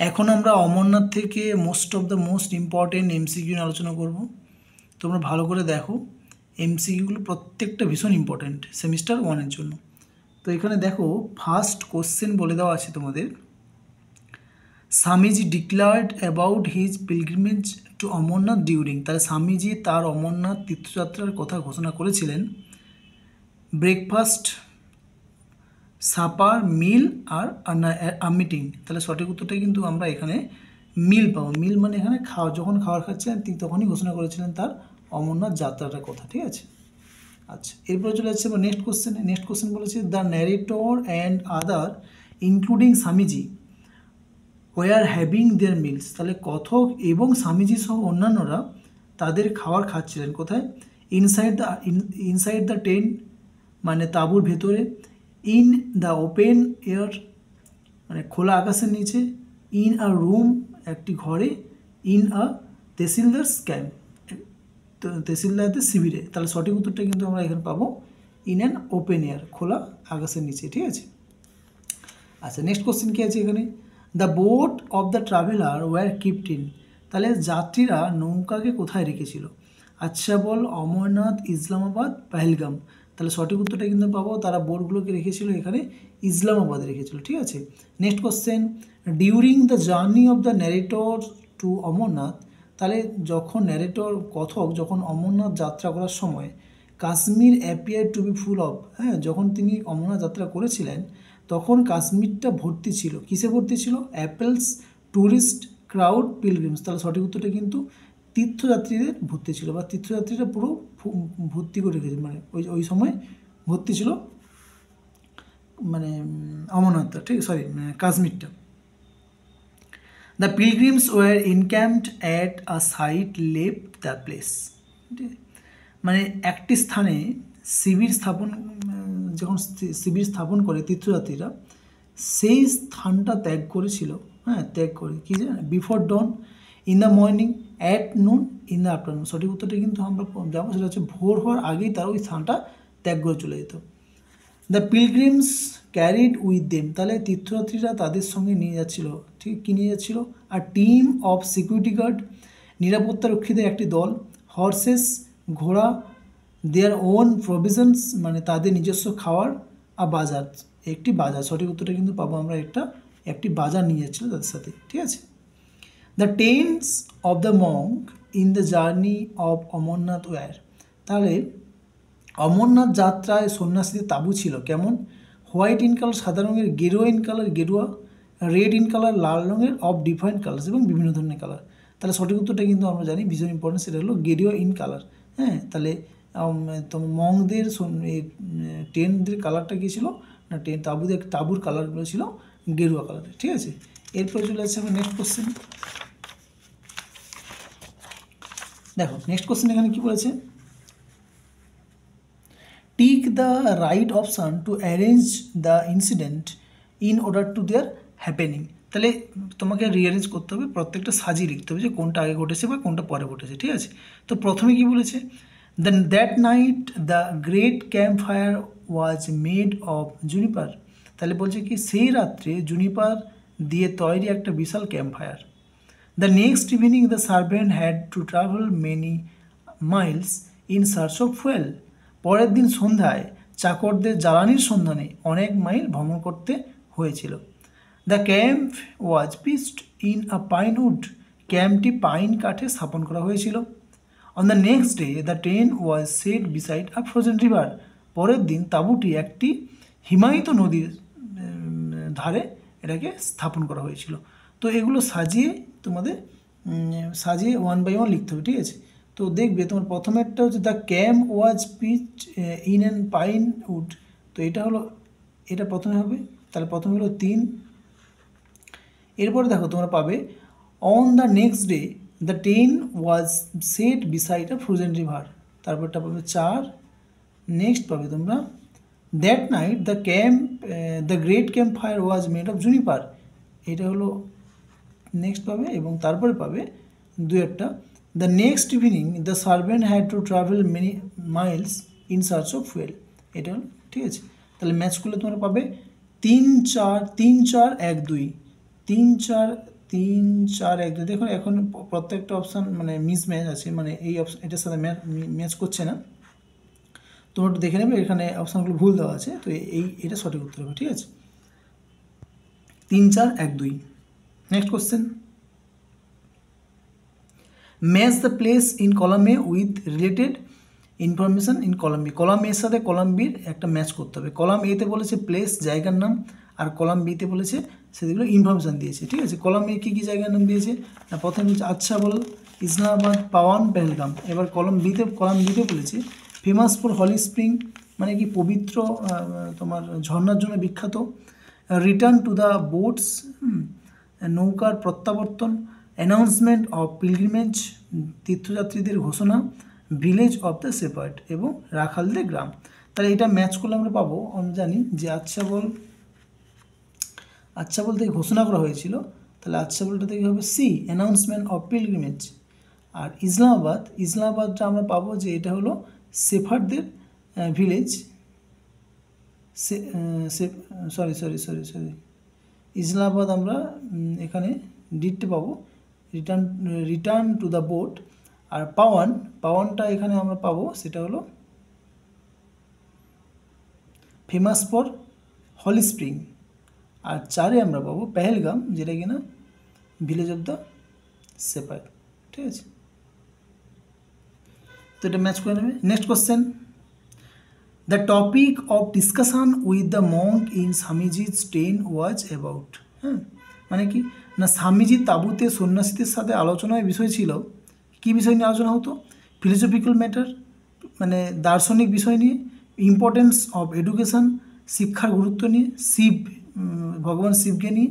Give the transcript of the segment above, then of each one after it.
এখন আমরা অমরনাথ থেকে most of the most important MCQ নিয়ে আলোচনা করব। তোমরা ভালো করে দেখো, এমসিকিউগুলো প্রত্যেকটা ভীষণ ইম্পর্টেন্ট সেমিস্টার ওয়ানের জন্য। তো এখানে দেখো ফার্স্ট কোশ্চেন বলে দেওয়া আছে তোমাদের, Swamiji declared about his pilgrimage to Amarnath during. তাহলে স্বামীজি তার অমরনাথ তীর্থযাত্রার কথা ঘোষণা করেছিলেন ব্রেকফাস্ট, সাপার, মিল আর মিটিং। তাহলে সঠিক উত্তরটা কিন্তু আমরা এখানে মিল পাবো। মিল মানে এখানে যখন খাবার খাচ্ছেন তিনি তখনই ঘোষণা করেছিলেন তার অমরনাথ যাত্রাটার কথা। ঠিক আছে, আচ্ছা এরপরে চলে যাচ্ছে নেক্সট কোশ্চেনে। নেক্সট কোশ্চেন বলেছে the narrator and other including Swamiji were having their meals. তাহলে কথক এবং স্বামীজি সহ অন্যান্যরা তাদের খাবার খাচ্ছিলেন কোথায়? ইনসাইড দ্য টেন্ট মানে তাঁবুর ভেতরে, ইন দ্য ওপেন এয়ার মানে খোলা আকাশের নিচে, ইন আ রুম একটি ঘরে, ইন আ তহসিলদার্স ক্যাম্প তহসিলদারদের শিবিরে। তাহলে সঠিক উত্তরটা কিন্তু আমরা এখানে পাবো ইন অ্যান ওপেন এয়ার খোলা আকাশের নিচে। ঠিক আছে, আচ্ছা নেক্সট কোশ্চেন কী আছে এখানে? The boat of the traveller were kept in. তাহলে যাত্রীরা নৌকাকে কোথায় রেখেছিল? আচ্ছা বল, অমরনাথ, ইসলামাবাদ, পেহেলগাম। তাহলে সঠিক উত্তরটা কিন্তু পাবো তারা বোটগুলোকে রেখেছিল এখানে ইসলামাবাদে রেখেছিল। ঠিক আছে, next question during the journey of the narrator to Amarnath. তাহলে যখন ন্যারেটর কথক যখন অমরনাথ যাত্রা করার সময় Kashmir appear to be full of, যখন তিনি অমরনাথ যাত্রা করেছিলেন তখন কাশ্মীরটা ভর্তি ছিল। কিসে ভর্তি ছিল? Apples, tourist, crowd, pilgrims. তাহলে সঠিক উত্তরটা কিন্তু তীর্থযাত্রীদের ভর্তি ছিল, বা তীর্থযাত্রীরা পুরো ভর্তি করে রেখেছে, মানে ওই সময় ভর্তি ছিল মানে অমরনাথটা। ঠিক কাশ্মীরটা। The pilgrims were encamped at a site left the place. মানে একটি স্থানে শিবির স্থাপন, যখন শিবির স্থাপন করে তীর্থযাত্রীরা সেই স্থানটা ত্যাগ করেছিল। ত্যাগ করে কি জানেন? Before dawn, in the morning, at noon, in the afternoon. সঠিক উত্তরটা কিন্তু আমরা যাবো সেটা হচ্ছে ভোর হওয়ার আগেই তারা ওই স্থানটা ত্যাগ করে চলে যেত। The pilgrims carried with them. তাহলে তীর্থযাত্রীরা তাদের সঙ্গে নিয়ে যাচ্ছিল, ঠিক কী নিয়ে যাচ্ছিল? আর টিম অফ সিকিউরিটি গার্ড, নিরাপত্তা রক্ষীদের একটি দল, হর্সেস, ঘোড়া, দেয়ার ওন প্রভিশনস মানে তাদের নিজস্ব খাওয়ার, আর বাজার, একটি বাজার। সঠিক উত্তরটা কিন্তু পাবো আমরা একটি বাজার নিয়ে যাচ্ছিল তাদের সাথে। ঠিক আছে, the tents of the monk in the journey of Amarnath were. তাহলে অমরনাথ যাত্রায় সন্ন্যাসীদের তাঁবু ছিল কেমন? হোয়াইট ইন কালার সাদা রঙের, গেরুয়া ইন কালার গেরুয়া, রেড ইন কালার লাল রঙের, অফ ডিফারেন্ট কালার্স এবং বিভিন্ন ধরনের কালার। তাহলে সঠিক উত্তরটা কিন্তু আমরা জানি ভীষণ ইম্পর্টেন্ট, সেটা হলো গেরুয়া ইন কালার। তাহলে মংদের টেন্টদের কালারটা কী ছিল না? তাঁবুর কালারগুলো ছিল গেরুয়া কালারের। ঠিক আছে, এরপরে চলে আসছে আমার নেক্সট কোশ্চেন। দেখো নেক্সট কোশ্চেন এখানে কী বলেছে? Tick the right option to arrange the incident in order to their happening. তাহলে তোমাকে রিঅ্যারেঞ্জ করতে হবে, প্রত্যেকটা সাজিয়ে লিখতে হবে যে কোনটা আগে ঘটেছে বা কোনটা পরে ঘটেছে। ঠিক আছে, তো প্রথমে কি বলেছে? That night the great camp fire was made of juniper. তাহলে বলছে কি সেই রাত্রে জুনিপার দিয়ে তৈরি একটা বিশাল camp fire. The next evening the servant had to travel many miles in search of fuel. পরের দিন সন্ধ্যায় চাকরদের জ্বালানির সন্ধানে অনেক মাইল ভ্রমণ করতে হয়েছিল। The camp was pitched in a pine wood. ক্যাম্পটি পাইন কাঠে স্থাপন করা হয়েছিল। On the next day the train was set beside a frozen river. পরের দিন তাঁবুটি একটি হিমায়িত নদীর ধারে এটাকে স্থাপন করা হয়েছিল। তো এগুলো তোমাদের সাজিয়ে ওয়ান বাই ওয়ান লিখতে হবে। ঠিক আছে, তো দেখবে তোমার প্রথমেরটা হচ্ছে the camp was pitched in an pine wood. তো এটা প্রথমে হবে, তাহলে প্রথমে হলো 3। এরপরে দেখো তোমরা পাবে on the next day the train was set beside a frozen river. তারপরটা পাবে 4। নেক্সট পাবে তোমরা that night the great camp fire was made of juniper. এটা হলো নেক্সট পাবে, এবং তারপরে পাবে 2-একটা the next evening the servant had to travel many miles in search of fuel. এটা হলো। ঠিক আছে, তাহলে ম্যাচ করলে তোমরা পাবে 3, 4, 3, 4, 1, 2, 3, 4, 3 4 1 2 দেখুন এখন প্রত্যেকটা অপশান মানে মিসম্যাচ আছে, মানে এই অপশান এটার সাথে ম্যাচ করছে না। তোমরা একটু দেখে নেবে, এখানে অপশানগুলো ভুল দেওয়া আছে, তো এটা সঠিক উত্তর হবে। ঠিক আছে, 3 4 1 2। Next question, match the place in column A with related information in column B. Column এর সাথে কলাম বির একটা ম্যাচ করতে হবে। কলাম এতে বলেছে প্লেস, জায়গার নাম, আর কলাম বিতে বলেছে সেগুলো ইনফরমেশান দিয়েছে। ঠিক আছে, কলাম এ কী কী জায়গার নাম দিয়েছে না, প্রথমে বলছে আচ্ছা বল, ইসলামাবাদ, পাওয়ান, পেহেলগাম। এবার কলাম বিতে বলেছে ফেমাস ফর হলি স্প্রিং, মানে কি পবিত্র তোমার ঝর্ণার জন্য বিখ্যাত। রিটার্ন টু দ্য বোটস, নৌকার প্রত্যাবর্তন। অ্যানাউন্সমেন্ট অফ পিলগ্রিমেজ, তীর্থযাত্রীদের ঘোষণা। ভিলেজ অফ দ্য শেপার্ড এবং রাখালদের গ্রাম। তাহলে এটা ম্যাচ করলে আমরা পাবো, আমরা জানি যে আচ্ছা বলতে ঘোষণা করা হয়েছিল, তাহলে আচ্ছা বলটা থেকে হবে সি, অ্যানাউন্সমেন্ট অফ পিলগ্রিমেজ। আর ইসলামাবাদটা আমরা পাবো যে এটা হলো শেফার্ডদের ভিলেজ। সরি ইসলামাবাদ আমরা এখানে ডিটটা পাবো, রিটার্ন টু দ্য বোট। আর পাওয়ানটা এখানে আমরা পাবো সেটা হলো ফেমাস ফর হলি স্প্রিং। আর 4 আমরা পাবো পেহেলগাম, যেটা কিনা ভিলেজ অফ দ্য শেপার্ড। ঠিক আছে, তো এটা ম্যাচ করে নেবে। Next question, the topic of discussion with the monk in স্বামীজির ট্রেন ওয়াজ অ্যাবাউট। হ্যাঁ, মানে কি না, স্বামীজির তাঁবুতে সন্ন্যাসীদের সাথে আলোচনার বিষয় ছিল, কী বিষয় নিয়ে আলোচনা হতো? ফিলোসফিক্যাল ম্যাটার, মানে দার্শনিক বিষয় নিয়ে। ইম্পর্টেন্স অফ এডুকেশান, শিক্ষার গুরুত্ব নিয়ে। ভগবান শিবকে নিয়ে।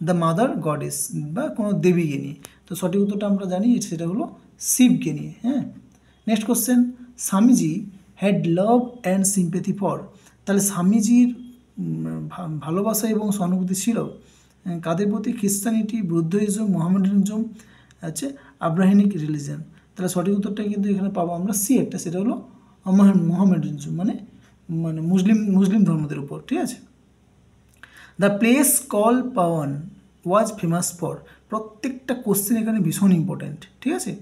দ্য মাদার গডেস, বা কোনো দেবীকে নিয়ে। তো সঠিক উত্তরটা আমরা জানি সেটা হলো শিবকে নিয়ে। হ্যাঁ, next question, Swamiji had love and sympathy for. তাহলে স্বামীজির ভালোবাসা এবং সহানুভূতি ছিল কাদের প্রতি? খ্রিস্টানিটি, বুদ্ধিজম, মোহামেডানিজম, আছে আব্রাহামিক রিলিজিয়ান। তাহলে সঠিক উত্তরটা কিন্তু এখানে পাবো আমরা সি একটা, সেটা হলো মোহামেডানিজম, মানে মুসলিম ধর্মদের উপর। ঠিক আছে, the place call Pawan was famous for. প্রত্যেকটা কোশ্চেন এখানে ভীষণ ইম্পর্ট্যান্ট। ঠিক আছে,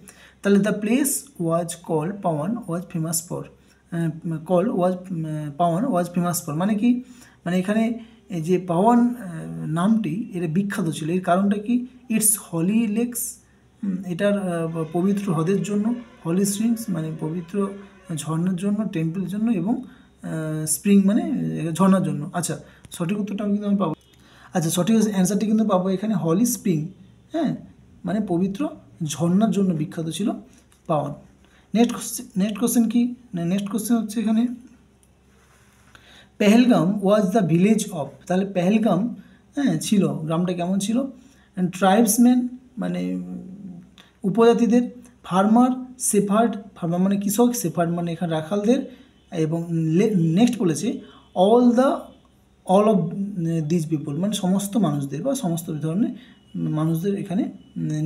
তাহলে the place was call Pawan was famous for, Pawan was famous for মানে কি? মানে এখানে এই যে পাওয়ান নামটি এটা বিখ্যাত ছিল, এর কারণটা কি? ইটস হলি লেকস, এটার পবিত্র হ্রদের জন্য। হলি স্প্রিংস মানে পবিত্র ঝর্ণার জন্য, টেম্পলের জন্য, এবং স্প্রিং মানে ঝর্ণার জন্য। আচ্ছা, সঠিক উত্তরটা কিন্তু আমি পাবো। আচ্ছা, সঠিক অ্যান্সারটি কিন্তু পাবো এখানে হলি স্প্রিং, হ্যাঁ, মানে পবিত্র ঝর্ণার জন্য বিখ্যাত ছিল পাওয়ান। নেক্সট কোশ্চেন কি? নেক্সট কোশ্চেন হচ্ছে এখানে Pahalgam was the village of. তাহলে পেহেলগাম ছিল, গ্রামটা কেমন ছিল? ট্রাইবসম্যান মানে উপজাতিদের। ফার্মার, শেফার্ড, ফার্মার মানে কৃষক, শেফার্ড মানে এখানে রাখালদের। এবং নেক্সট বলেছে অল অফ দিস পিপল মানে সমস্ত মানুষদের বা সমস্ত ধরনের মানুষদের এখানে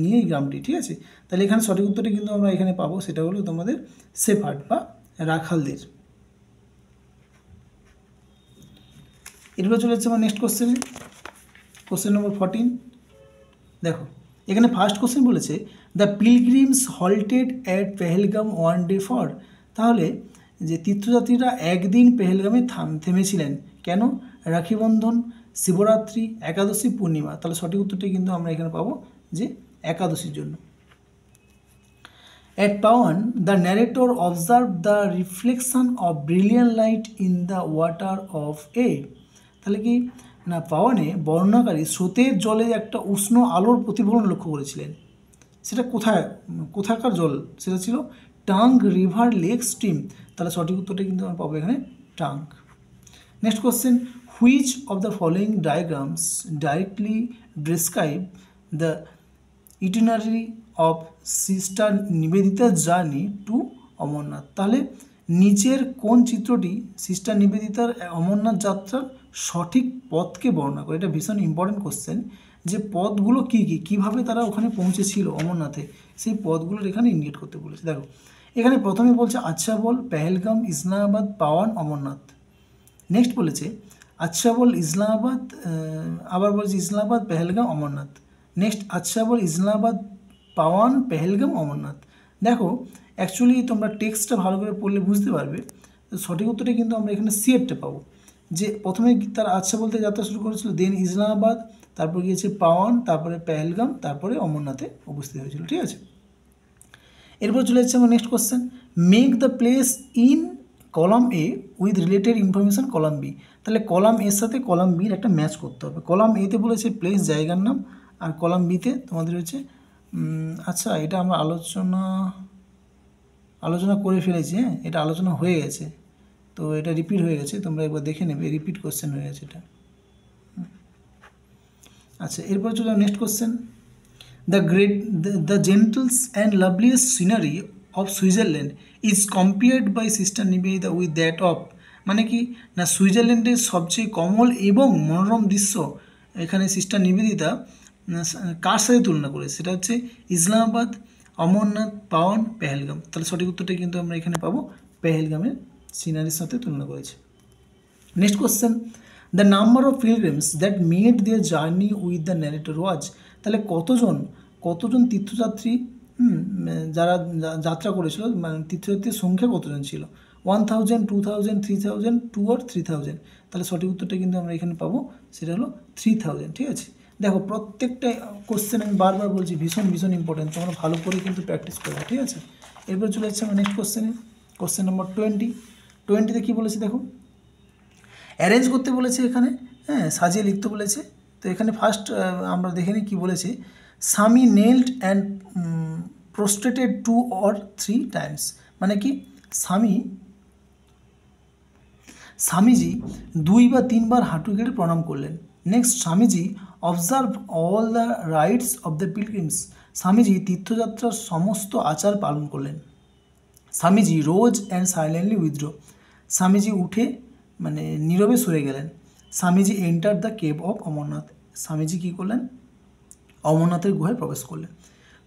নিয়ে এই গ্রামটি। ঠিক আছে, তাহলে এখানে সঠিক উত্তরটি কিন্তু আমরা এখানে পাবো, সেটা হলো তোমাদের শেফার্ড বা রাখালদের। এরপরে চলে যাচ্ছে আমার নেক্সট কোশ্চেনে, কোশ্চেন নম্বর 14। দেখো এখানে ফার্স্ট কোশ্চেন বলেছে the pilgrims halted at Pahalgam one day for. তাহলে যে তীর্থযাত্রীরা একদিন পেহেলগামে থেমেছিলেন কেন? রাখিবন্ধন, শিবরাত্রি, একাদশী, পূর্ণিমা। তাহলে সঠিক উত্তরটি কিন্তু আমরা এখানে পাবো যে একাদশীর জন্য। At Pawan the narrator observe the reflection of brilliant light in the water of a. তাহলে কি না, পাওয়ানে বর্ণনাকারী স্রোতের জলে একটা উষ্ণ আলোর প্রতিফলন লক্ষ্য করেছিলেন। সেটা কোথাকার জল? সেটা ছিল টাঙ্ক রিভার লেক স্ট্রিম। তাহলে সঠিক উত্তরটা কিন্তু আমরা পাবো এখানে tank. Next question, which of the following diagrams directly describe the itinerary of sister Nivedita journey to Amarnath. তাহলে নিচের কোন চিত্রটি সিস্টার নিবেদিতার অমরনাথ যাত্রার সঠিক পথকে বর্ণনা করে? এটা ভীষণ ইম্পর্টেন্ট কোশ্চেন, যে পথগুলো কীভাবে তারা ওখানে পৌঁছেছিল অমরনাথে, সেই পথগুলোর এখানে ইন্ডিকেট করতে বলেছে। দেখো এখানে প্রথমে বলছে আচ্ছা বল, পেহেলগাম, ইসলামাবাদ, পাওয়ান, অমরনাথ। নেক্সট বলেছে আচ্ছা বল, ইসলামাবাদ, আবার বলছে ইসলামাবাদ, পেহেলগাম, অমরনাথ। নেক্সট আচ্ছাবল, ইসলামাবাদ, পাওয়ান, পেহেলগাম, অমরনাথ। দেখো অ্যাকচুয়ালি তোমরা টেক্সটটা ভালো করে পড়লে বুঝতে পারবে, সঠিক উত্তরটা কিন্তু আমরা এখানে সিএরটা পাবো, যে প্রথমে তার আচ্ছা বলতে যাত্রা শুরু করেছিল, দেন ইসলামাবাদ, তারপর গিয়েছে পাওয়ান, তারপরে পেহেলগাম, তারপরে অমরনাথে উপস্থিত হয়েছিল। ঠিক আছে, এরপর চলে যাচ্ছে আমার next question, make the place in column A with related information column B. তাহলে কলাম এর সাথে কলাম বির একটা ম্যাচ করতে হবে। কলাম এতে বলেছে প্লেস, জায়গার নাম, আর কলাম বিতে তোমাদের হচ্ছে আচ্ছা এটা আমরা আলোচনা করে ফেলেছি, হ্যাঁ এটা আলোচনা হয়ে গেছে, তো এটা রিপিট হয়ে গেছে, তোমরা একবার দেখে নেবে, রিপিট কোশ্চেন হয়ে গেছে এটা। আচ্ছা এরপর চলে next question, the gentles and loveliest scenery of Switzerland is compared by Sister Nivedita with that of, মানে কি না সুইজারল্যান্ডের সবচেয়ে কমল এবং মনোরম দৃশ্য এখানে সিস্টার নিবেদিতা কার সাথে তুলনা করেছে, সেটা হচ্ছে ইসলামাবাদ, অমরনাথ, পাওয়ান, পেহেলগাম। তাহলে সঠিক উত্তরটা কিন্তু আমরা এখানে পাবো পেহেলগামের সিনারির সাথে তুলনা করেছে। Next question, the number of pilgrims that made their journey with the narrator was. তাহলে কতজন তীর্থযাত্রী যারা যাত্রা করেছিল, মানে তীর্থযাত্রীর সংখ্যা কতজন ছিল, 1000, 2000, 3000, 2 or 3000। তাহলে সঠিক উত্তরটা কিন্তু আমরা এখানে পাবো, সেটা হলো 3000। ঠিক আছে, দেখো প্রত্যেকটা কোশ্চেন আমি বারবার বলছি ভীষণ ইম্পর্টেন্ট, তোমরা ভালো করে কিন্তু প্র্যাকটিস করবে। ঠিক আছে, এরপর চলে যাচ্ছে আমার নেক্সট কোশ্চেনে, কোশ্চেন নম্বর 20তে কী বলেছে দেখো, অ্যারেঞ্জ করতে বলেছে এখানে, হ্যাঁ সাজিয়ে লিখতে বলেছে। তো এখানে ফার্স্ট আমরা দেখে নিই কী বলেছে, স্বামী নেল্ড অ্যান্ড প্রোস্ট্রেটেড 2 or 3 times, মানে কি স্বামীজি 2 বা 3 বার হাঁটু গেড়ে প্রণাম করলেন। Next, Swamiji observe all the rites of the pilgrims, Swamiji তীর্থযাত্রার সমস্ত আচার পালন করলেন। Swamiji rose and silently withdraw, Swamiji উঠে মানে নীরবে সরে গেলেন। Swamiji enter the cave of Amarnath, Swamiji কী করলেন, অমরনাথের গুহায় প্রবেশ করলেন।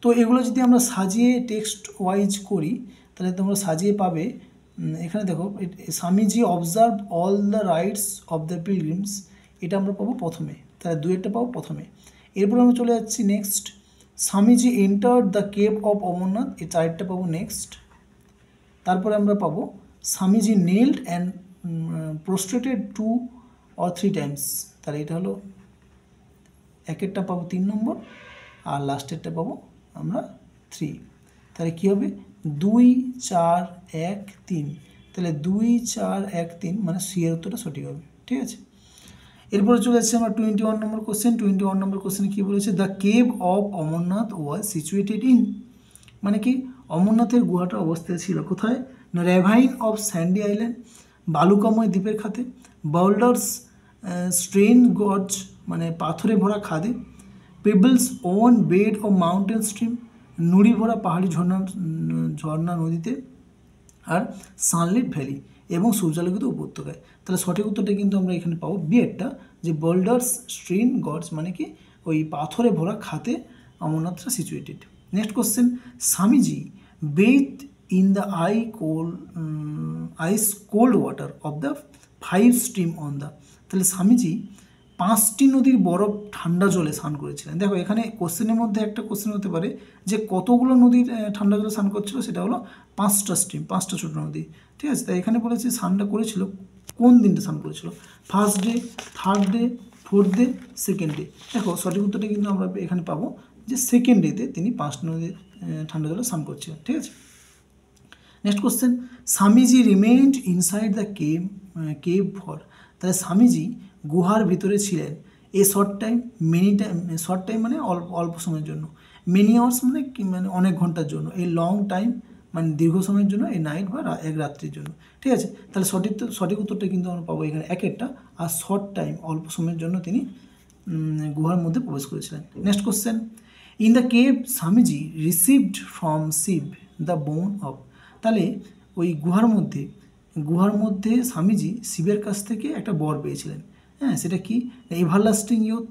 তো এগুলো যদি আমরা সাজিয়ে টেক্সট ওয়াইজ করি তাহলে তোমরা সাজিয়ে পাবে, এখানে দেখো Swamiji observe all the rites of the pilgrims, এটা আমরা পাবো প্রথমে, তাহলে দুয়েরটা পাবো প্রথমে। এরপর আমরা চলে যাচ্ছি next, Swamiji enter the cave of Amarnath, এই চারটা পাবো নেক্সট। তারপরে আমরা পাবো স্বামীজি নেল্ড অ্যান্ড প্রোস্ট্রেটেড 2 or 3 times, তাহলে এটা হলো একেরটা পাবো 3 নম্বর, আর লাস্টেরটা পাবো আমরা 3। তাহলে কী হবে 2, 4, 1, 3, তাহলে 2, 4, 1, 3 মানে সি এর উত্তরটা সঠিক হবে। ঠিক আছে, এরপরে চলে যাচ্ছে আমার 21 নম্বর কোশ্চেন। 21 নম্বর কোশ্চেনে কী বলেছে, the cave of Amarnath was situated in, মানে কি অমরনাথের গুহাটা অবস্থিত ছিল কোথায়, না রেভাইন অফ স্যান্ডি আইল্যান্ড, বালুকাময় দ্বীপের খাতে, বোল্ডার্স স্ট্রেন গর্জ মানে পাথরে ভরা খাদে, pebbles on bed of mountain stream, নুড়ি ভরা পাহাড়ি ঝর্ণা নদীতে, আর সানলিট ভ্যালি এবং সূর্যালোকিত উপত্যকায়। তাহলে সঠিক উত্তরটা কিন্তু আমরা এখানে পাবো বিয়েরটা, যে বোল্ডার্স স্ট্রেন গর্জ মানে কি ওই পাথরে ভরা খাতে অমরনাথটা situated. Next question, Swamiji bathed in the ice cold water of the 5 stream on the, তাহলে স্বামীজি 5টি নদীর বরফ ঠান্ডা জলে স্নান করেছিলেন। দেখো এখানে কোশ্চেনের মধ্যে একটা কোশ্চেন হতে পারে যে কতগুলো নদীর ঠান্ডা জলে স্নান করছিল, সেটা হলো 5টা স্ট্রিম, 5টা ছোটো নদী। ঠিক আছে, তাই এখানে বলেছে স্নানটা করেছিল কোন দিনটা স্নান করেছিল, first day, third day, fourth day, second day. দেখো সঠিক উত্তরটা কিন্তু আমরা এখানে পাবো যে সেকেন্ড ডেতে তিনি 5টা নদীর ঠান্ডা জলে স্নান করছিলেন। ঠিক আছে, next question, Swamiji remained inside the cave for, তাহলে স্বামীজি গুহার ভিতরে ছিলেন a short time, short time মানে অল্প সময়ের জন্য, মেনি আওয়ার্স মানে অনেক ঘন্টার জন্য, এই লং টাইম মানে দীর্ঘ সময়ের জন্য, এই নাইট বা এক রাত্রির জন্য। ঠিক আছে, তাহলে সঠিক উত্তরটা কিন্তু আমরা পাবো এখানে একেরটা, আর শর্ট টাইম অল্প সময়ের জন্য তিনি গুহার মধ্যে প্রবেশ করেছিলেন। Next question, in the cave Swamiji received from Shiva the boon of, তাহলে ওই গুহার মধ্যে স্বামীজি শিবের কাছ থেকে একটা বর পেয়েছিলেন। হ্যাঁ, সেটা কি, এভারলাস্টিং ইউথ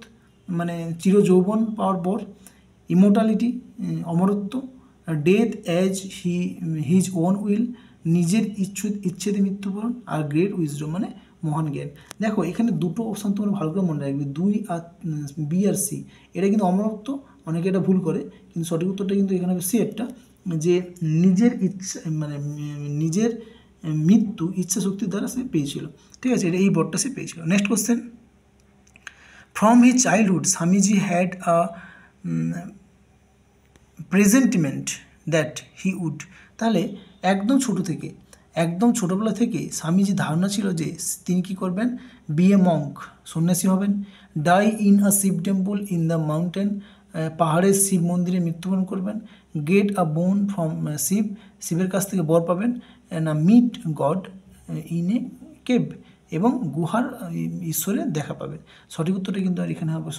মানে চিরযৌবন পাওয়ার বর, ইমোর্টালিটি অমরত্ব, death as his own will নিজের ইচ্ছেতে মৃত্যুবরণ, আর গ্রেট উইজডম মানে মহান জ্ঞান। দেখো এখানে দুটো অপশান তোমরা ভালো করে মনে রাখবে, 2 আর বি আর সি, এটা কিন্তু অমরত্ব অনেকে এটা ভুল করে, কিন্তু সঠিক উত্তরটা কিন্তু এখানে সি একটা, যে নিজের ইচ্ছা মানে নিজের মৃত্যু ইচ্ছা শক্তির দ্বারা সে পেয়েছিল। ঠিক আছে, এটা এই বটটা সে পেয়েছিল। Next question, from his childhood Swamiji had a presentiment that he would. তাহলে একদম ছোটোবেলা থেকে স্বামীজি ধারণা ছিল যে তিনি কী করবেন, বি এ মঙ্ক, সন্ন্যাসী হবেন, die in a Shiva temple in the mountain, পাহাড়ের শিব মন্দিরে মৃত্যুবরণ করবেন, গেট আ বোন ফ্রম শিবের কাছ থেকে বর পাবেন, না meet God in a cave, এবং গুহার ঈশ্বরের দেখা পাবেন। সঠিক উত্তরটা কিন্তু আর এখানে হবে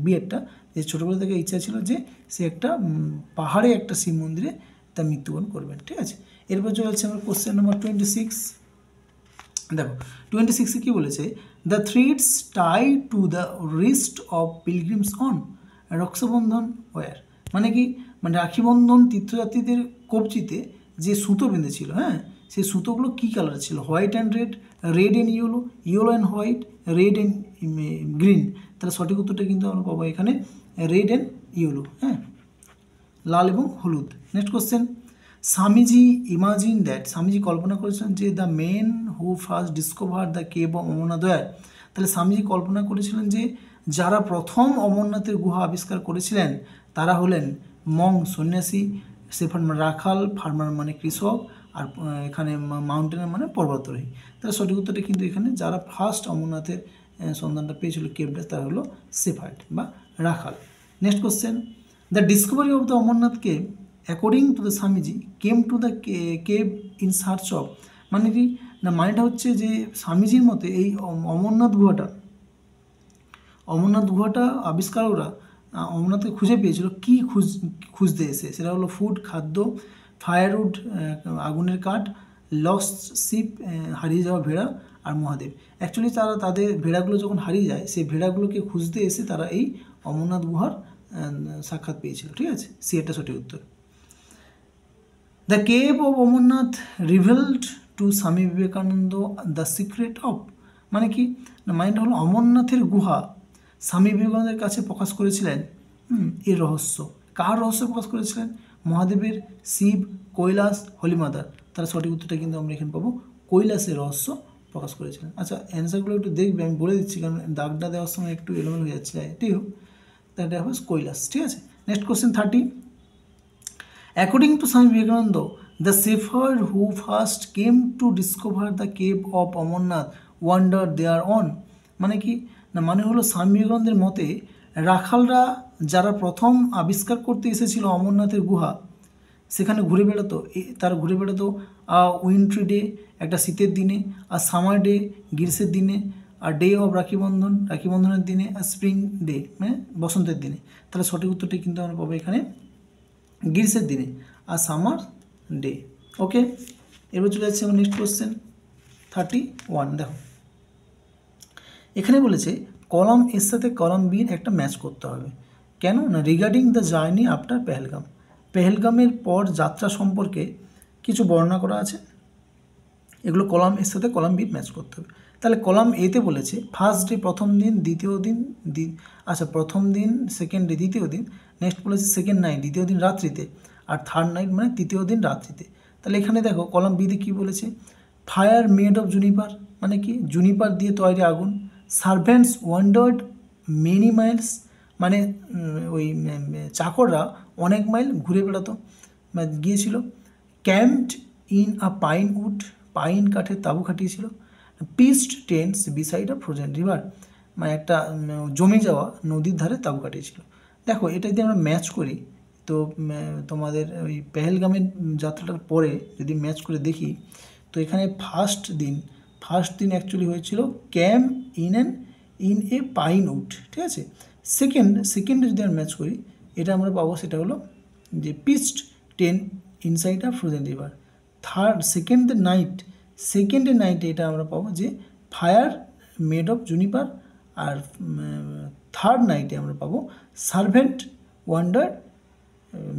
বিয়েরটা, যে ছোটোবেলা থেকে ইচ্ছা ছিল যে সে একটা পাহাড়ে একটা শিব মন্দিরে তার মৃত্যুবরণ করবেন। ঠিক আছে, এরপর চলে যাচ্ছে আমার কোশ্চেন নাম্বার 26। দেখো 26-এ কী বলেছে, the threads tie to the wrist of pilgrims on Rakshabandhan war, মানে কি, মানে রাখিবন্ধন তীর্থযাত্রীদের কবজিতে যে সুতো বেঁধেছিল, হ্যাঁ, সেই সুতোগুলো কী কালার ছিল, white and red, red and yellow, yellow and white, red and green. তাহলে সঠিক উত্তরটা কিন্তু আমরা পাবো এখানে রেড অ্যান্ড ইয়েলো, হ্যাঁ, লাল এবং হলুদ। Next question, Swamiji imagine that, Swamiji কল্পনা করেছিলেন যে the men who first discover the cave of Amarnath were. তাহলে স্বামীজি কল্পনা করেছিলেন যে যারা প্রথম অমরনাথের গুহা আবিষ্কার করেছিলেন তারা হলেন মং সন্ন্যাসী, সেফার মানে রাখাল, ফার্মার মানে কৃষক, আর এখানে মাউন্টেনের মানে পর্বতারোহী। তাহলে সঠিক উত্তরটা কিন্তু এখানে যারা ফার্স্ট অমরনাথের সন্ধানটা পেয়েছিল কেভটা তারা হলো সেফার্ড বা রাখাল। Next question, the discovery of the Amarnath cave according to the Swamiji came to the cave in search of, মানে কি না, মানেটা হচ্ছে যে স্বামীজির মতে এই অমরনাথ গুহাটা আবিষ্কারকরা অমরনাথকে খুঁজে পেয়েছিল কি খুঁজতে এসে, সেটা হলো ফুড, খাদ্য, ফায়ারউড আগুনের কাঠ, লস্ট শিপ হারিয়ে যাওয়া ভেড়া, আর মহাদেব। অ্যাকচুয়ালি তারা তাদের ভেড়াগুলো যখন হারিয়ে যায় সেই ভেড়াগুলোকে খুঁজতে এসে তারা এই অমরনাথ গুহার সাক্ষাৎ পেয়েছিল। ঠিক আছে, সি এটা সঠিক উত্তর। The cave of Amarnath revealed to Swami Vivekananda the secret of, মানে কি না, মাইন্ড হলো অমরনাথের গুহা স্বামী বিবেকানন্দের কাছে প্রকাশ করেছিলেন এর রহস্য। কার রহস্য প্রকাশ করেছিলেন, মহাদেবের, শিব, কৈলাস, হলিমাদার। তার সঠিক উত্তরটা কিন্তু আমরা এখানে পাবো কৈলাসের রহস্য প্রকাশ করেছিলেন। আচ্ছা, অ্যান্সারগুলো একটু দেখবে, আমি বলে দিচ্ছি কারণ দাগটা দেওয়ার সময় একটু এলোমেলো হয়ে যাচ্ছে, এটাই হোক, তাহলে হবে কৈলাস। ঠিক আছে, next question 30, according to Swami Vivekananda the shepherd who first came to discover the cave of Amarnath wander there on, মানে কি না, মানে হলো স্বামী বিবেকানন্দের মতে রাখালরা যারা প্রথম আবিষ্কার করতে এসেছিল অমরনাথের গুহা সেখানে ঘুরে বেড়াতো, তারা ঘুরে বেড়াতো উইন্ট্রি ডে একটা শীতের দিনে, আর সামার ডে গ্রীষ্মের দিনে, আর ডে অফ রাখিবন্ধনের দিনে, আর স্প্রিং ডে মানে বসন্তের দিনে। তাহলে সঠিক উত্তরটি কিন্তু আমরা পাবো এখানে গ্রীষ্মের দিনে আর সামার ডে। ওকে, এবার চলে যাচ্ছে আমার নেক্সট কোশ্চেন 31। দেখো এখানে বলেছে কলাম এর সাথে কলাম বির একটা ম্যাচ করতে হবে। কেন না, রিগার্ডিং দ্য জার্নি আফটার পেহেলগামের পর যাত্রা সম্পর্কে কিছু বর্ণনা করা আছে, এগুলো কলাম এর সাথে কলাম বির ম্যাচ করতে হবে। তাহলে কলাম এতে বলেছে ফার্স্ট ডে প্রথম দিন, দ্বিতীয় দিন আচ্ছা প্রথম দিন, সেকেন্ড ডে দ্বিতীয় দিন, নেক্সট বলেছে সেকেন্ড নাইট দ্বিতীয় দিন রাত্রিতে, আর থার্ড নাইট মানে তৃতীয় দিন রাত্রিতে। তাহলে এখানে দেখো কলাম বিতে কী বলেছে, ফায়ার মেড অফ জুনিপার, মানে কি জুনিপার দিয়ে তৈরি আগুন, সার্ভেন্টস ওয়ান্ডার্ড মেনি মাইলস, মানে ওই চাকররা অনেক মাইল ঘুরে বেড়াতো গিয়েছিল, camped in a pine wood, pine কাঠের তাঁবু খাটিয়েছিল, pitched tents beside a frozen river, মানে একটা জমে যাওয়া নদীর ধারে তাঁবু কাটিয়েছিল। দেখো এটা যদি আমরা ম্যাচ করি তো তোমাদের ওই পেহেলগামের যাত্রাটার পরে যদি ম্যাচ করে দেখি তো এখানে ফার্স্ট দিন অ্যাকচুয়ালি হয়েছিল camp in a pine wood. ঠিক আছে, সেকেন্ডে যদি আমরা ম্যাচ করি এটা আমরা পাবো, সেটা হলো যে pitched tent inside a frozen river. সেকেন্ডে নাইটে এটা আমরা পাবো যে ফায়ার মেড অফ জুনিপার, আর থার্ড নাইটে আমরা পাবো সার্ভেন্ট ওয়ান্ডার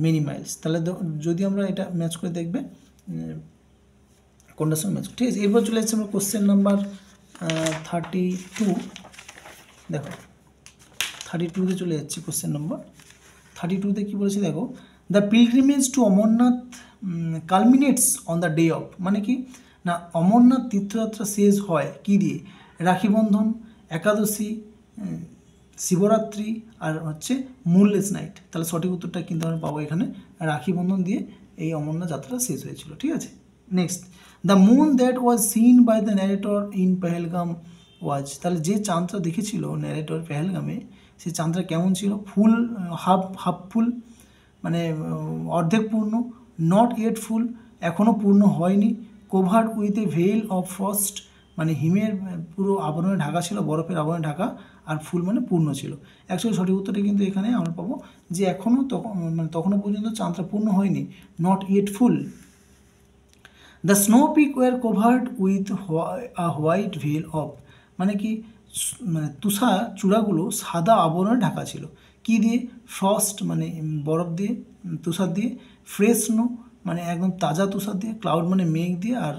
মেনি মাইলস। তাহলে যদি আমরা এটা ম্যাচ করে দেখবে কোনটার সঙ্গে ম্যাচ। ঠিক আছে, এরপর চলে যাচ্ছে আমরা কোশ্চেন নাম্বার 32। দেখো 32তে চলে যাচ্ছি কোশ্চেন নম্বর 32তে কী বলেছে দেখো, the pilgrimage to Amarnath culminates on the day of, মানে কি না অমরনাথ তীর্থযাত্রা শেষ হয় কি দিয়ে, রাখি বন্ধন, একাদশী, শিবরাত্রি আর হচ্ছে মুনলেস নাইট। তাহলে সঠিক উত্তরটা কিন্তু আমরা পাবো এখানে রাখি বন্ধন দিয়ে এই অমরনাথ যাত্রাটা শেষ হয়েছিল। ঠিক আছে, next, the moon that was seen by the narrator in Pahalgam was, তাহলে যে চাঁদটা দেখেছিল ন্যারেটর পেহেলগামে, সেই চাঁদটা কেমন ছিল, ফুল, হাফ ফুল, মানে অর্ধেক পূর্ণ, নট ইয়েট ফুল, এখনও পূর্ণ হয়নি, covered with a veil of frost, মানে হিমের পুরো আবরণে ঢাকা ছিল, বরফের আবরণে ঢাকা, আর ফুল মানে পূর্ণ ছিল। অ্যাকচুয়ালি সঠিক উত্তরটা কিন্তু এখানে আমরা পাবো যে এখনও মানে তখনও পর্যন্ত চাঁদটা পূর্ণ হয়নি, not yet full. The snow peak were covered with a white veil of, মানে কি মানে তুষার চূড়াগুলো সাদা আবরণে ঢাকা ছিল, কি দিয়ে, ফ্রস্ট মানে বরফ দিয়ে, তুষার দিয়ে, ফ্রেশ স্নো মানে একদম তাজা তুষার দিয়ে, ক্লাউড মানে মেঘ দিয়ে, আর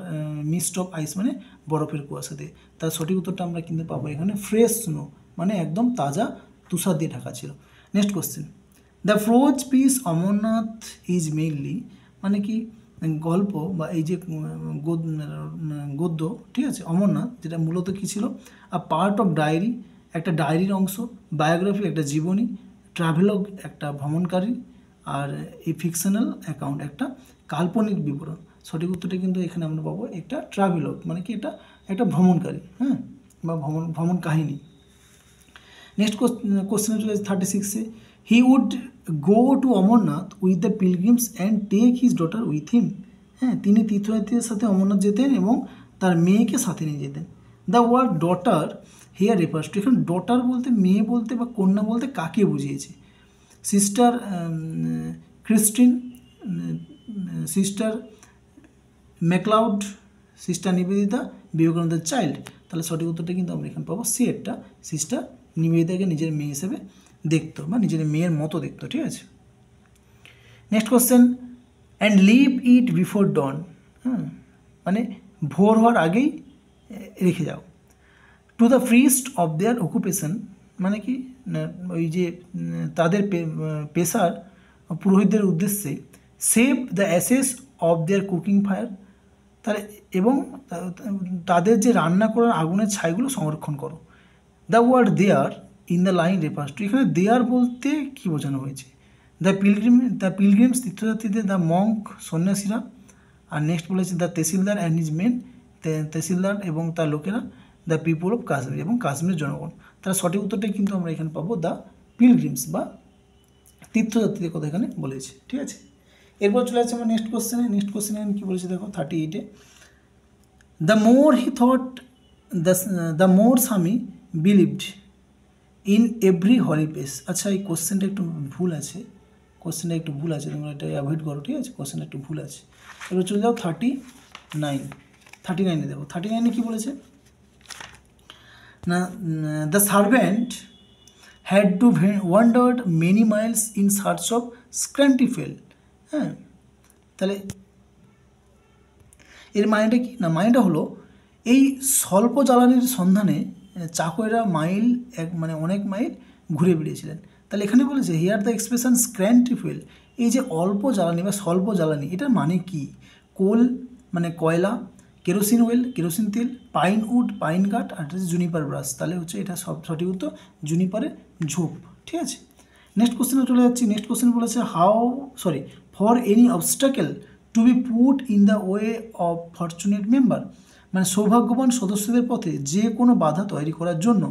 মিস্ট অফ আইস মানে বরফের কুয়াশা দিয়ে। তার সঠিক উত্তরটা আমরা কিন্তু পাবো এখানে ফ্রেশ স্নো, মানে একদম তাজা তুষার দিয়ে ঢাকা ছিল। Next question, the froze piece Amarnath is mainly, মানে কি গল্প বা এই যে গদ্য, ঠিক আছে, অমরনাথ যেটা মূলত কী ছিল, আ পার্ট অফ ডায়েরি, একটা ডায়েরির অংশ, বায়োগ্রাফি একটা জীবনী, ট্রাভেলগ একটা ভ্রমণকারী, আর এই ফিকশনাল অ্যাকাউন্ট একটা কাল্পনিক বিবরণ। সঠিক উত্তরটা কিন্তু এখানে আমরা পাবো একটা ট্রাভেলগ, মানে কি এটা একটা ভ্রমণকারী, হ্যাঁ, বা ভ্রমণ কাহিনী। নেক্সট কোশ্চেনে চলে যাচ্ছে 36-এ, he would go to Amarnath with the pilgrims and take his daughter with him, হ্যাঁ, তিনি তীর্থযাত্রীদের সাথে অমরনাথ যেতেন এবং তার মেয়েকে সাথে নিয়ে যেতেন। The word daughter here refers to, এখানে ডটার বলতে মেয়ে বলতে বা কন্যা বলতে কাকে বুঝিয়েছে, sister Christine, sister MacLeod, sister Nivedita, বিবেকানন্দের চাইল্ড। তাহলে সঠিক উত্তরটা কিন্তু আমরা এখানে পাবো সি একটা, সিস্টার নিবেদিতাকে নিজের মেয়ে হিসেবে দেখতো বা নিজের মেয়ের মতো দেখতো। ঠিক আছে, next question, and leave it before dawn, হ্যাঁ, মানে ভোর হওয়ার আগেই রেখে যাও। To the priest of their occupation, মানে কি ওই যে তাদের পেশার পুরোহিতদের উদ্দেশ্যে, save the ashes of their cooking fire, তাহলে এবং তাদের যে রান্না করার আগুনের ছাইগুলো সংরক্ষণ করো। The word their in the line refers to, এখানে দেয়ার বলতে কী বোঝানো হয়েছে, দ্য পিলগ্রিমস তীর্থযাত্রীদের, দ্য মঙ্ক সন্ন্যাসীরা, আর নেক্সট বলেছে the tehsildar and his men, tehsildar এবং তার লোকেরা, দ্য পিপল অফ কাশ্মীর এবং কাশ্মীরের জনগণ। তার সঠিক উত্তরটাই কিন্তু আমরা এখানে পাবো দ্য পিলগ্রিমস বা তীর্থযাত্রীদের কথা এখানে বলেছে। ঠিক আছে, এরপর চলে যাচ্ছে আমার নেক্সট কোশ্চেনে। নেক্সট কোশ্চেনে কী বলেছে দেখো 38-এ, the more he thought the more Swami believed in every holy place. আচ্ছা, এই কোশ্চেনটা একটু ভুল আছে, তোমরা এটা অ্যাভয়েড করো। ঠিক আছে, কোশ্চেনটা একটু ভুল আছে। এবার চলে যাও 39-এ দেখো 39-এ কী বলেছে না, the servant had to wandered many miles in search of স্ক্র্যান্টিফেল। হ্যাঁ, তাহলে এর মানেটা কি না, মানেটা হলো এই স্বল্প জ্বালানির সন্ধানে চাকরেরা মানে অনেক মাইল ঘুরে বেরিয়েছিলেন। তাহলে এখানে বলেছে হিয়ার দ্য এক্সপ্রেশন স্ক্র্যান্টিফেল, এই যে অল্প জ্বালানি বা স্বল্প জ্বালানি, এটার মানে কি, কোল মানে কয়লা, কেরোসিন অয়েল কেরোসিন তেল, পাইন উড পাইন কাঠ, আর জুনিপার ব্রাশ। তাহলে হচ্ছে এটা সঠিক উত্তর জুনিপারের ঝোপ। ঠিক আছে, নেক্সট কোশ্চেনে চলে যাচ্ছি। নেক্সট কোশ্চেন বলেছে for any obstacle to be put in the way of fortunate member, মানে সৌভাগ্যবান সদস্যদের পথে যে কোনো বাধা তৈরি করার জন্য।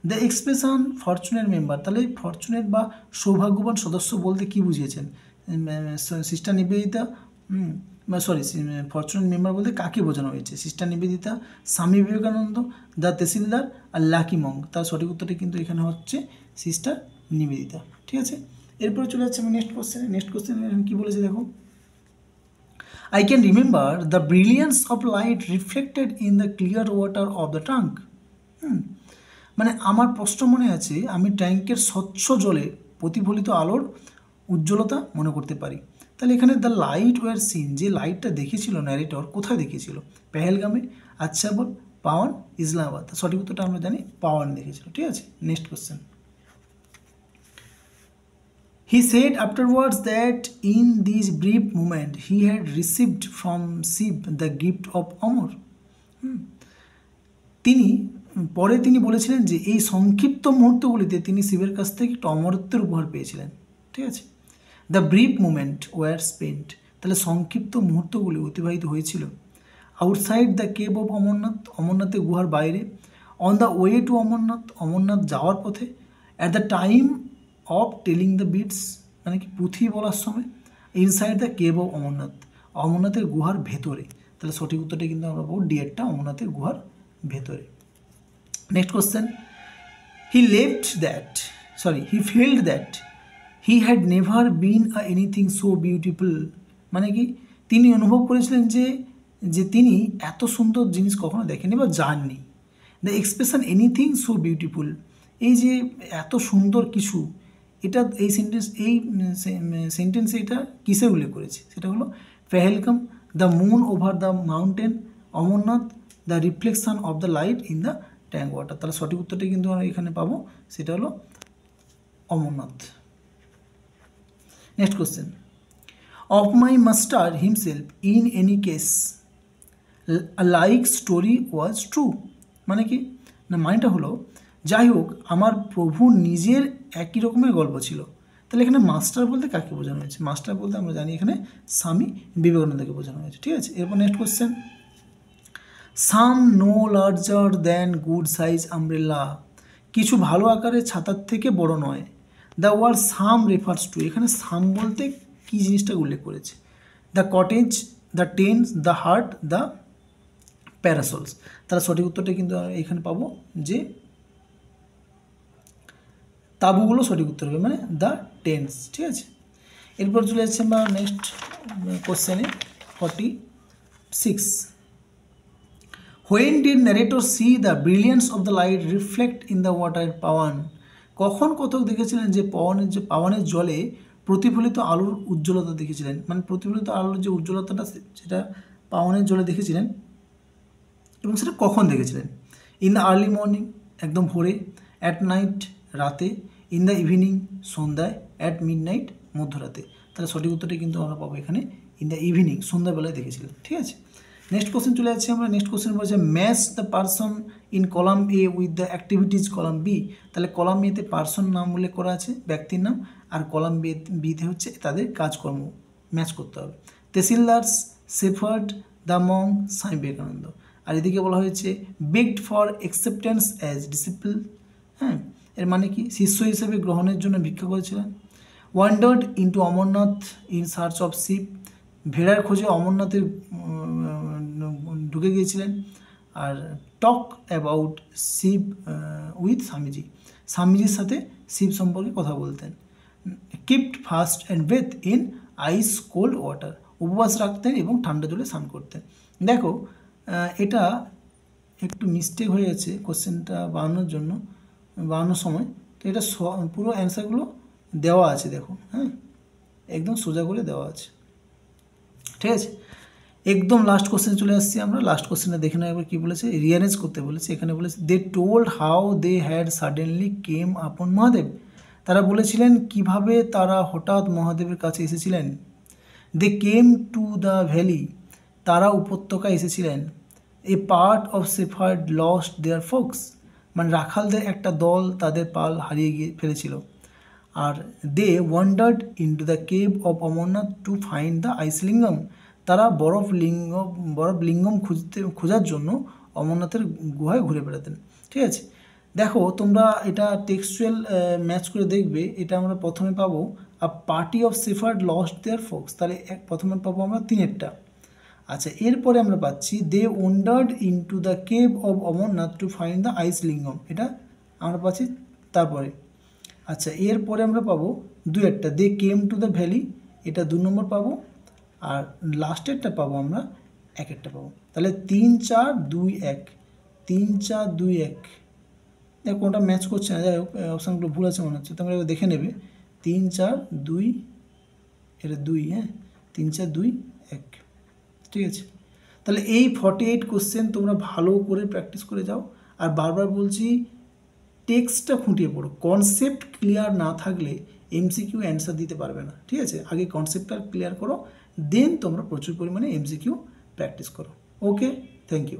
দ্য এক্সপ্রেশন ফরচুনেট মেম্বার, তাহলে ফরচুনেট বা সৌভাগ্যবান সদস্য বলতে কী বুঝিয়েছেন, সিস্টার নিবেদিতা, ফরচুনেট মেম্বার বলতে কাকে বোঝানো হয়েছে, সিস্টার নিবেদিতা, স্বামী বিবেকানন্দ, দ্য তহসিলদার আর লাকি মং। তার সঠিক উত্তরটি কিন্তু এখানে হচ্ছে সিস্টার নিবেদিতা। ঠিক আছে, এরপরে চলে যাচ্ছে আমি নেক্সট কোশ্চেনে। নেক্সট কোশ্চেনে কী বলেছে দেখো, I can remember the brilliance of light reflected in the clear water of the tank. মানে আমার স্পষ্ট মনে আছে, আমি ট্যাঙ্কের স্বচ্ছ জলে প্রতিফলিত আলোর উজ্জ্বলতা মনে করতে পারি। তাহলে এখানে দ্য লাইট ওয়ার সিন, যে লাইটটা দেখেছিল ন্যারেটর, কোথায় দেখেছিল, পেহেলগামে, আচ্ছাবল, পাওয়ান, ইসলামাবাদ। সঠিক উত্তরটা আমরা জানি পাওয়ান দেখেছিল। ঠিক আছে, next question. He said afterwards that in this brief moment he had received from Shiv the gift of Amor. তিনি বলেছিলেন যে এই সংক্ষিপ্ত মুহূর্তগুলিতে তিনি শিবের কাছ থেকে একটা অমরত্বের উপহার পেয়েছিলেন। ঠিক আছে, the brief moment were spent, তাহলে সংক্ষিপ্ত মুহূর্তগুলি অতিবাহিত হয়েছিল outside the cave of Amarnath, অমরনাথের গুহার বাইরে, on the way to Amarnath, Amarnath যাওয়ার পথে, at the time of telling the beads, মানে কি পুঁথি বলার সময়, inside the cave of Amarnath, অমরনাথের গুহার ভেতরে। তাহলে সঠিক উত্তরটা কিন্তু আমরা পাবো ডিএরটা, অমরনাথের গুহার ভেতরে। Next question, he felt that he had never been anything so beautiful, মানে কি তিনি অনুভব করেছিলেন যে তিনি এত সুন্দর জিনিস কখনো দেখেনি বা জাননি। The expression anything so beautiful, এই যে এত সুন্দর কিছু, এটা এই সেন্টেন্সে এটা কিসে উল্লেখ করেছে, সেটা হলো Pahalgam, the moon over the mountain, Amarnath, the reflection of the light in the tank water. তাহলে সঠিক উত্তরটা কিন্তু আমরা এখানে পাবো, সেটা হলো Amarnath. Next question, of my master himself in any case like story was true, মানে কি না মানেটা হলো যাই হোক আমার প্রভু নিজের একই রকমের গল্প ছিল। তাহলে এখানে মাস্টার বলতে কাকে বোঝানো হয়েছে? মাস্টার বলতে আমরা জানি এখানে স্বামী বিবেকানন্দকে বোঝানো হয়েছে। ঠিক আছে, এরপর next question, some no larger than good size umbrella, কিছু ভালো আকারের ছাতার থেকে বড় নয়। The word some refers to, এখানে সাম বলতে কী জিনিসটা উল্লেখ করেছে? The cottage, the tent, the hut, the parasols. তাহলে সঠিক উত্তরটা কিন্তু এখানে পাবো যে তাঁবুগুলো সঠিক উত্তর হবে, মানে দ্য টেন্টস। ঠিক আছে, এরপর চলে যাচ্ছে আমরা নেক্সট কোশ্চেনে 46, when did narrator see the brilliance of the light reflect in the water পাওয়ান, কখন কথক দেখেছিলেন যে পাওয়ানের জলে প্রতিফলিত আলোর উজ্জ্বলতা দেখেছিলেন, মানে প্রতিফলিত আলোর যে উজ্জ্বলতাটা সেটা পাওয়ানের জলে দেখেছিলেন, এবং সেটা কখন দেখেছিলেন? ইন দ্য আর্লি মর্নিং, একদম ভোরে, অ্যাট নাইট, রাতে, ইন দ্য ইভিনিং, সন্ধ্যায়, অ্যাট মিড নাইট, মধ্যরাতে। তাহলে সঠিক উত্তরটা কিন্তু আমরা পাবো এখানে ইন দ্য ইভিনিং, সন্ধ্যাবেলায় দেখেছিলেন। ঠিক আছে, নেক্সট কোশ্চেন চলে যাচ্ছে আমরা। নেক্সট কোশ্চেন বলছে match the person in column A with the activities column B. তাহলে কলাম এতে পারসন নাম উল্লেখ করা আছে, ব্যক্তির নাম, আর কলাম বিতে হচ্ছে তাদের কাজকর্ম ম্যাচ করতে হবে। তেসিলদার্স, শেফার্ড, দ্য মং, স্বামী বিবেকানন্দ। আর এদিকে বলা হয়েছে begged for acceptance as disciple, হ্যাঁ, এর মানে কি শিষ্য হিসেবে গ্রহণের জন্য ভিক্ষা করেছিলেন। Wandered into Amarnath in search of Shiva, ভেড়ার খোঁজে অমরনাথের ঢুকে গিয়েছিলেন। আর talk about Shiva with Swamiji, স্বামীজির সাথে শিব সম্পর্কে কথা বলতেন। Kept fast and breathe in ice cold water, উপবাস রাখতেন এবং ঠান্ডা জলে স্নান করতেন। দেখো এটা একটু মিস্টেক হয়ে গেছে কোশ্চেনটা বানানোর সময়, তো এটা পুরো অ্যান্সারগুলো দেওয়া আছে, দেখো, হ্যাঁ, একদম সোজা করে দেওয়া আছে। ঠিক আছে, একদম লাস্ট কোশ্চেন চলে আসছি আমরা। লাস্ট কোশ্চেনটা দেখে নেওয়া, এবার কী বলেছে, রিয়ারেঞ্জ করতে বলেছে। এখানে বলেছে they told how they had suddenly came upon Mahadev, তারা বলেছিলেন কিভাবে তারা হঠাৎ মহাদেবের কাছে এসেছিলেন। দে কেম টু দ্য ভ্যালি, তারা উপত্যকায় এসেছিলেন। এ part of shepherd lost their folks, মানে রাখালদের একটা দল তাদের পাল হারিয়ে গিয়ে ফেলেছিল। আর দে wandered into the cave of Amarnath to find the আইসলিঙ্গম, তারা বরফ লিঙ্গম খোঁজার জন্য অমরনাথের গুহায় ঘুরে বেড়াতেন। ঠিক আছে, দেখো তোমরা এটা টেক্সচুয়াল ম্যাচ করে দেখবে। এটা আমরা প্রথমে পাবো আ party of shepherd lost their folks, তাহলে প্রথমে পাবো আমরা তিনেরটা। আচ্ছা, এরপরে আমরা পাচ্ছি দে wandered into the cave of Amarnath to find the আইসলিঙ্গম, এটা আমরা পাচ্ছি তারপরে। আচ্ছা, এরপরে আমরা পাবো দুয়েরটা, দে কেম টু দ্য ভ্যালি, এটা 2 নম্বর পাবো। আর লাস্টেরটা পাবো আমরা 1 পাবো। তাহলে 3, 4, 2, 1, 3, 4, 2, 1, দেখো কোনটা ম্যাচ করছে না, যাই হোক অপশানগুলো ভুল আছে মনে হচ্ছে, তোমরা দেখে নেবে। 3, 4, 2, এটা 2, হ্যাঁ, 3, 4, 2, 1। ঠিক আছে, তাহলে এই 48 কোশ্চেন তোমরা ভালো করে প্র্যাকটিস করে যাও। আর বারবার বলছি টেক্সটটা খুঁটিয়ে পড়ো, কনসেপ্ট ক্লিয়ার না থাকলে এমসিকিউ অ্যান্সার দিতে পারবে না, ঠিক আছে? আগে কনসেপ্টটা ক্লিয়ার করো, দেন তোমরা প্রচুর পরিমাণে এমসিকিউ প্র্যাকটিস করো। ওকে, থ্যাংক ইউ।